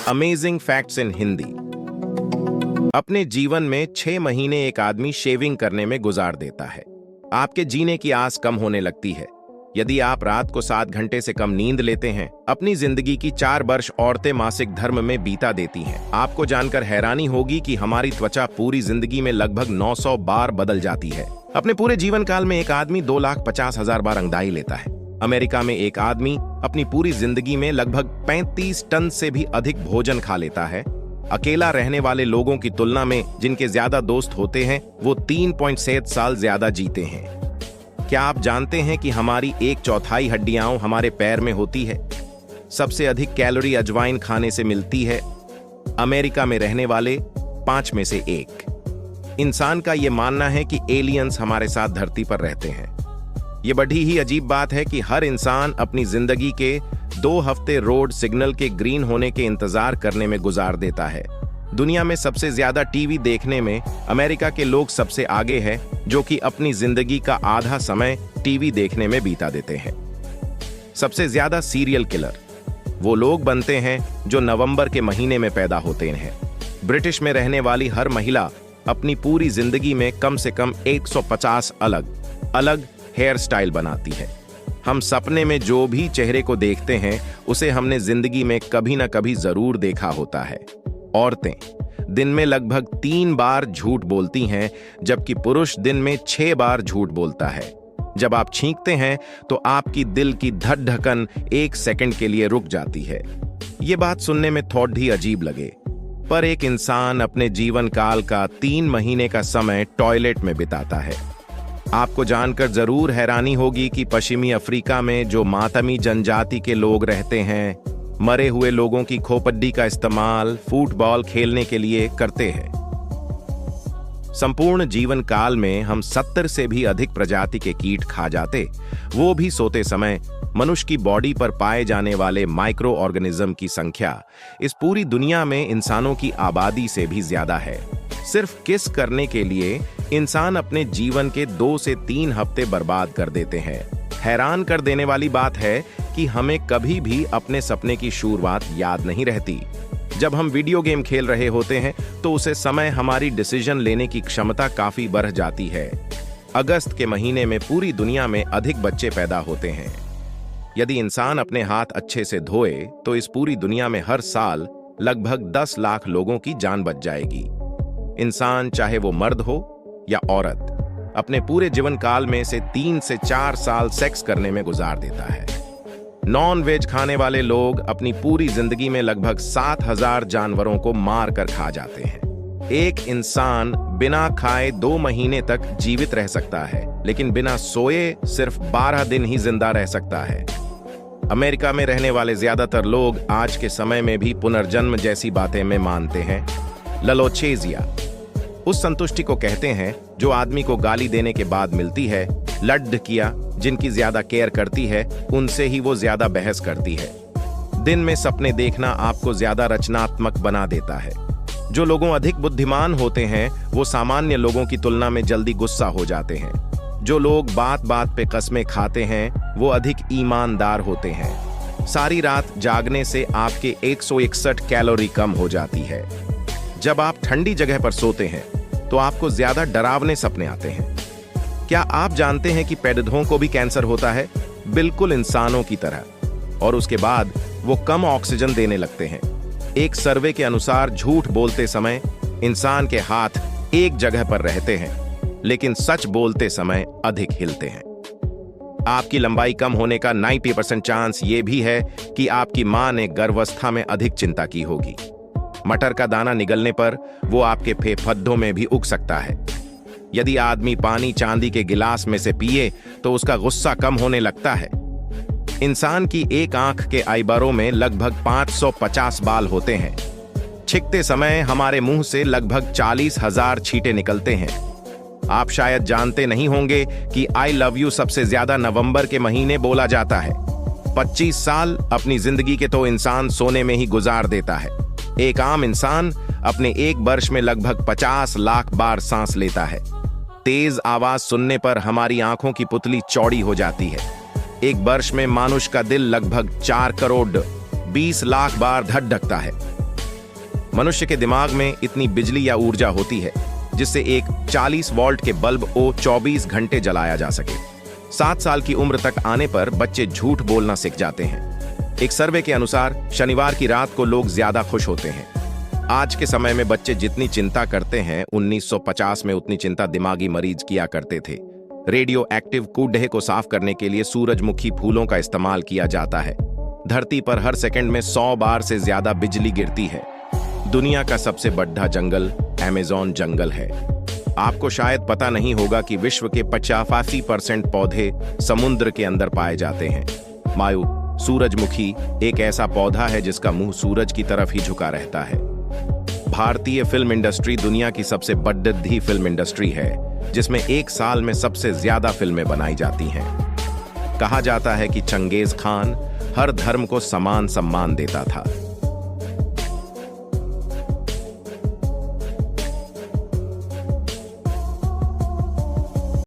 Amazing facts in Hindi. अपने जीवन में 6 महीने एक आदमी शेविंग करने में गुजार देता है। आपके जीने की आस कम होने लगती है। यदि आप रात को 7 घंटे से कम नींद लेते हैं। अपनी जिंदगी की 4 वर्ष औरतें मासिक धर्म में बीता देती हैं। आपको जानकर हैरानी होगी कि हमारी त्वचा पूरी जिंदगी में लगभग 900 बार बदल जाती है। अपने पूरे जीवन काल में एक आदमी 2,50,000 बार अंगड़ाई लेता है। अमेरिका में एक आदमी अपनी पूरी जिंदगी में लगभग 35 टन से भी अधिक भोजन खा लेता है। अकेला रहने वाले लोगों की तुलना में जिनके ज्यादा दोस्त होते हैं वो 3.7 साल ज्यादा जीते हैं। क्या आप जानते हैं कि हमारी 1/4 हड्डियां हमारे पैर में होती है? सबसे अधिक कैलोरी अजवाइन खाने से मिलती है। अमेरिका में रहने वाले 5 में से 1 इंसान का यह मानना है कि एलियंस हमारे साथ धरती पर रहते हैं। ये बड़ी ही अजीब बात है कि हर इंसान अपनी जिंदगी के 2 हफ्ते रोड सिग्नल के ग्रीन होने के इंतजार करने में गुजार देता है। दुनिया में सबसे ज्यादा टीवी देखने में अमेरिका के लोग सबसे आगे हैं, जो कि अपनी जिंदगी का आधा समय टीवी देखने में बीता देते हैं। सबसे ज्यादा सीरियल किलर वो लोग बनते हैं जो नवंबर के महीने में पैदा होते हैं। ब्रिटिश में रहने वाली हर महिला अपनी पूरी जिंदगी में कम से कम 150 अलग हेयर स्टाइल बनाती है। हम सपने में जो भी चेहरे को देखते हैं उसे हमने जिंदगी में कभी ना कभी जरूर देखा होता है। औरतें दिन में लगभग 3 बार झूठ बोलती हैं, जबकि पुरुष दिन में 6 बार झूठ बोलता है। जब आप छींकते हैं तो आपकी दिल की धड़कन 1 सेकंड के लिए रुक जाती है। ये बात सुनने में थोड़ी अजीब लगे, पर एक इंसान अपने जीवन काल का 3 महीने का समय टॉयलेट में बिताता है। आपको जानकर जरूर हैरानी होगी कि पश्चिमी अफ्रीका में जो मातमी जनजाति के लोग रहते हैं, मरे हुए लोगों की खोपड़ी का इस्तेमाल फुटबॉल खेलने के लिए करते हैं। संपूर्ण जीवन काल में हम 70 से भी अधिक प्रजाति के कीट खा जाते, वो भी सोते समय। मनुष्य की बॉडी पर पाए जाने वाले माइक्रो ऑर्गेनिज्म की संख्या इस पूरी दुनिया में इंसानों की आबादी से भी ज्यादा है। सिर्फ किस करने के लिए इंसान अपने जीवन के 2 से 3 हफ्ते बर्बाद कर देते हैं। हैरान कर देने वाली बात है कि हमें कभी भी अपने सपने की शुरुआत याद नहीं रहती। जब हम वीडियो गेम खेल रहे होते हैं तो उसे समय हमारी डिसीजन लेने की क्षमता काफी बढ़ जाती है। अगस्त के महीने में पूरी दुनिया में अधिक बच्चे पैदा होते हैं। यदि इंसान अपने हाथ अच्छे से धोए तो इस पूरी दुनिया में हर साल लगभग 10 लाख लोगों की जान बच जाएगी। इंसान चाहे वो मर्द हो या औरत अपने पूरे जीवन काल में से 3 से 4 साल सेक्स करने में गुजार देता है। नॉन वेज खाने वाले लोग अपनी पूरी जिंदगी में लगभग 7,000 जानवरों को मार कर खा जाते हैं। एक इंसान बिना खाए 2 महीने तक जीवित रह सकता है, लेकिन बिना सोए सिर्फ 12 दिन ही जिंदा रह सकता है। अमेरिका में रहने वाले ज्यादातर लोग आज के समय में भी पुनर्जन्म जैसी बातें में मानते हैं। ललोचेजिया उस संतुष्टि को कहते हैं जो आदमी को गाली देने के बाद मिलती है। लड्ढकियां जिनकी ज्यादा केयर करती है उनसे ही वो ज्यादा बहस करती है। दिन में सपने देखना आपको ज्यादा रचनात्मक बना देता है। जो लोगों अधिक बुद्धिमान होते हैं वो सामान्य लोगों की तुलना में जल्दी गुस्सा हो जाते हैं। जो लोग बात बात पे कस्में खाते हैं वो अधिक ईमानदार होते हैं। सारी रात जागने से आपके 161 कैलोरी कम हो जाती है। जब आप ठंडी जगह पर सोते हैं तो आपको ज्यादा डरावने सपने आते हैं। क्या आप जानते हैं कि पेड़ों को भी कैंसर होता है, बिल्कुल इंसानों की तरह, और उसके बाद वो कम ऑक्सीजन देने लगते हैं। एक सर्वे के अनुसार झूठ बोलते समय इंसान के हाथ एक जगह पर रहते हैं, लेकिन सच बोलते समय अधिक हिलते हैं। आपकी लंबाई कम होने का 90% चांस ये भी है कि आपकी मां ने गर्भावस्था में अधिक चिंता की होगी। मटर का दाना निगलने पर वो आपके फेफड़ों में भी उग सकता है। यदि आदमी पानी चांदी के गिलास में से पिए तो उसका गुस्सा कम होने लगता है। इंसान की एक आंख के आईबारों में लगभग 550 बाल होते हैं। छिकते समय हमारे मुंह से लगभग 40,000 छींटे निकलते हैं। आप शायद जानते नहीं होंगे कि आई लव यू सबसे ज्यादा नवंबर के महीने बोला जाता है। 25 साल अपनी जिंदगी के तो इंसान सोने में ही गुजार देता है। एक आम इंसान अपने 1 वर्ष में लगभग 50 लाख बार सांस लेता है। तेज आवाज सुनने पर हमारी आंखों की पुतली चौड़ी हो जाती है। एक वर्ष में मानुष का दिल लगभग 4 करोड़ 20 लाख बार धड़कता है। मनुष्य के दिमाग में इतनी बिजली या ऊर्जा होती है जिससे एक 40 वोल्ट के बल्ब को 24 घंटे जलाया जा सके। 7 साल की उम्र तक आने पर बच्चे झूठ बोलना सीख जाते हैं। एक सर्वे के अनुसार शनिवार की रात को लोग ज्यादा खुश होते हैं। आज के समय में बच्चे जितनी चिंता करते हैं 1950 में उतनी चिंता दिमागी मरीज किया करते थे। रेडियो एक्टिव कूड़े को साफ करने के लिए सूरजमुखी फूलों का इस्तेमाल किया जाता है। धरती पर हर सेकंड में 100 बार से ज्यादा बिजली गिरती है। दुनिया का सबसे बड़ा जंगल अमेज़न जंगल है। आपको शायद पता नहीं होगा कि विश्व के 85% पौधे समुद्र के अंदर पाए जाते हैं। मायू सूरजमुखी एक ऐसा पौधा है जिसका मुंह सूरज की तरफ ही झुका रहता है। भारतीय फिल्म इंडस्ट्री दुनिया की सबसे बड़ी फिल्म इंडस्ट्री है, जिसमें एक साल में सबसे ज्यादा फिल्में बनाई जाती हैं। कहा जाता है कि चंगेज खान हर धर्म को समान सम्मान देता था।